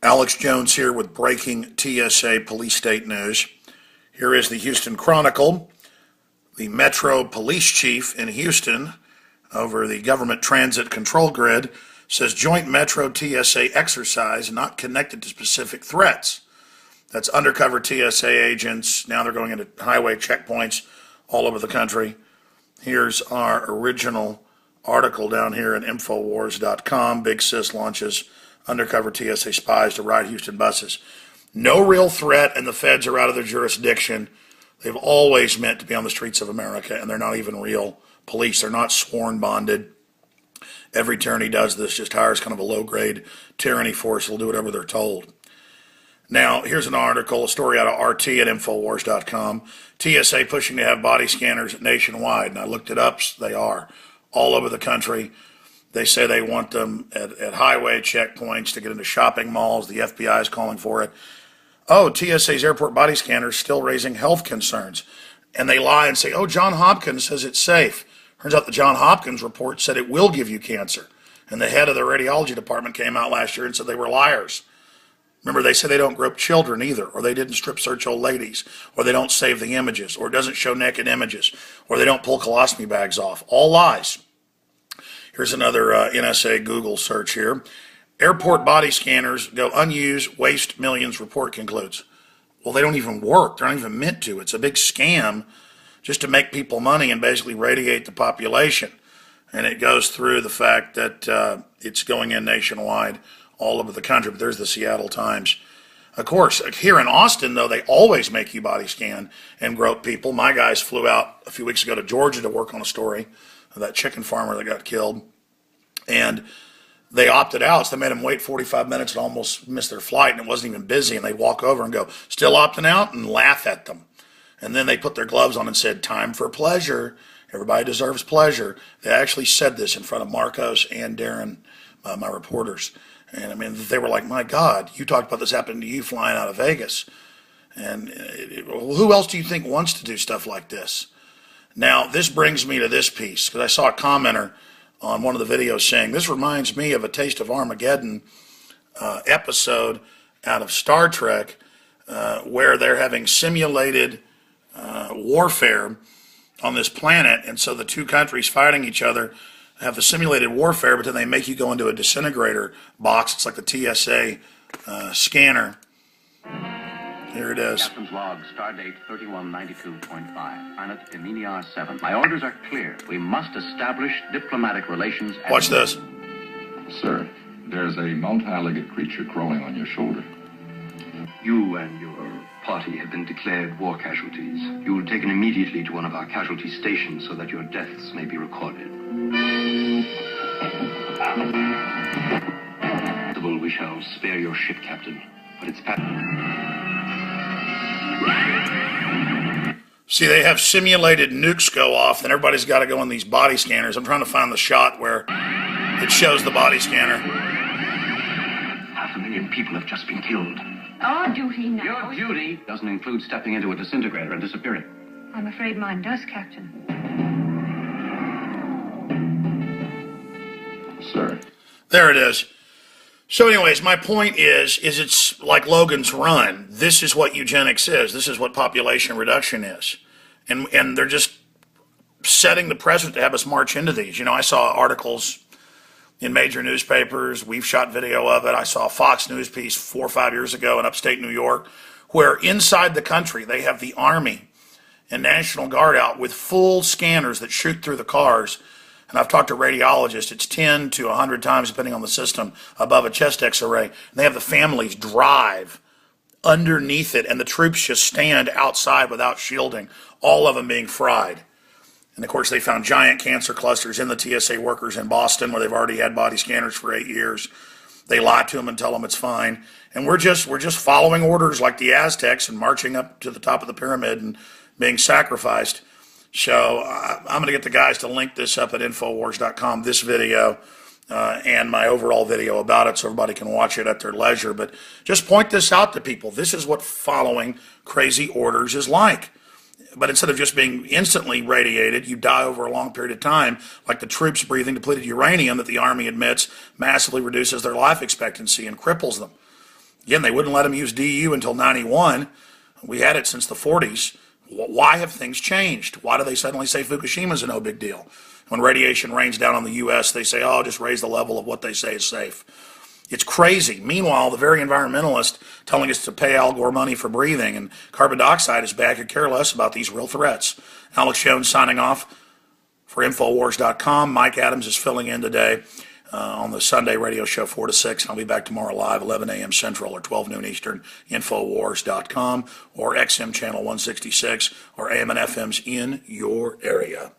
Alex Jones here with breaking TSA police state news. Here is the Houston Chronicle. The Metro Police Chief in Houston over the government transit control grid says joint Metro TSA exercise not connected to specific threats. That's undercover TSA agents. Now they're going into highway checkpoints all over the country. Here's our original article down here at Infowars.com. Big Sis launches undercover TSA spies to ride Houston buses. No real threat, and the feds are out of their jurisdiction. They've always meant to be on the streets of America, and they're not even real police. They're not sworn bonded. Every tyranny does this, just hires kind of a low-grade tyranny force. They'll do whatever they're told. Now, here's an article, a story out of RT at Infowars.com. TSA pushing to have body scanners nationwide. And I looked it up. They are all over the country. They say they want them at highway checkpoints to get into shopping malls. The FBI is calling for it. Oh, TSA's airport body scanners still raising health concerns. And they lie and say, oh, John Hopkins says it's safe. Turns out the John Hopkins report said it will give you cancer. And the head of the radiology department came out last year and said they were liars. Remember, they say they don't grope children either, or they didn't strip search old ladies, or they don't save the images, or it doesn't show naked images, or they don't pull colostomy bags off. All lies. Here's another NSA Google search here. Airport body scanners go unused, waste millions, report concludes. Well, they don't even work. They're not even meant to. It's a big scam just to make people money and basically radiate the population. And it goes through the fact that it's going in nationwide all over the country. But there's the Seattle Times. Of course, here in Austin, though, they always make you body scan and grope people. My guys flew out a few weeks ago to Georgia to work on a story of that chicken farmer that got killed. And they opted out, so they made them wait 45 minutes and almost missed their flight, and it wasn't even busy. And they walk over and go, still opting out, and laugh at them. And then they put their gloves on and said, time for pleasure. Everybody deserves pleasure. They actually said this in front of Marcos and Darren, my reporters. And I mean, they were like, my God, you talked about this happening to you flying out of Vegas. And who else do you think wants to do stuff like this? Now, this brings me to this piece, because I saw a commenter on one of the videos saying, this reminds me of a Taste of Armageddon episode out of Star Trek where they're having simulated warfare on this planet. And so the two countries fighting each other have the simulated warfare, but then they make you go into a disintegrator box. It's like the TSA scanner. Here it is. Captain's log, stardate 3192.5, planet Emenia 7. My orders are clear. We must establish diplomatic relations. Watch this. Sir, there's a multi-legged creature crawling on your shoulder. You and your party have been declared war casualties. You will be taken immediately to one of our casualty stations so that your deaths may be recorded. We shall spare your ship, Captain, but it's See, they have simulated nukes go off, and everybody's got to go in these body scanners. I'm trying to find the shot where it shows the body scanner. 500,000 people have just been killed. Our duty now. Your duty doesn't include stepping into a disintegrator and disappearing. I'm afraid mine does, Captain. Sir. There it is. So anyways, my point is it's like Logan's Run. This is what eugenics is. This is what population reduction is. And they're just setting the precedent to have us march into these. You know, I saw articles in major newspapers. We've shot video of it. I saw a Fox News piece 4 or 5 years ago in upstate New York where inside the country they have the Army and National Guard out with full scanners that shoot through the cars. And I've talked to radiologists, it's 10 to 100 times, depending on the system, above a chest X-ray. And they have the families drive underneath it, and the troops just stand outside without shielding, all of them being fried. And of course, they found giant cancer clusters in the TSA workers in Boston, where they've already had body scanners for 8 years. They lie to them and tell them it's fine. And we're just following orders like the Aztecs and marching up to the top of the pyramid and being sacrificed. So I'm going to get the guys to link this up at Infowars.com, this video, and my overall video about it so everybody can watch it at their leisure. But just point this out to people. This is what following crazy orders is like. But instead of just being instantly radiated, you die over a long period of time, like the troops breathing depleted uranium that the Army admits massively reduces their life expectancy and cripples them. Again, they wouldn't let them use DU until 91. We had it since the 40s. Why have things changed? Why do they suddenly say Fukushima's a no big deal? When radiation rains down on the U.S., they say, oh, just raise the level of what they say is safe. It's crazy. Meanwhile, the very environmentalist telling us to pay Al Gore money for breathing, and carbon dioxide is bad, could care less about these real threats. Alex Jones signing off for Infowars.com. Mike Adams is filling in today on the Sunday radio show 4 to 6. And I'll be back tomorrow live, 11 a.m. Central or 12 noon Eastern, Infowars.com or XM Channel 166 or AM and FM's in your area.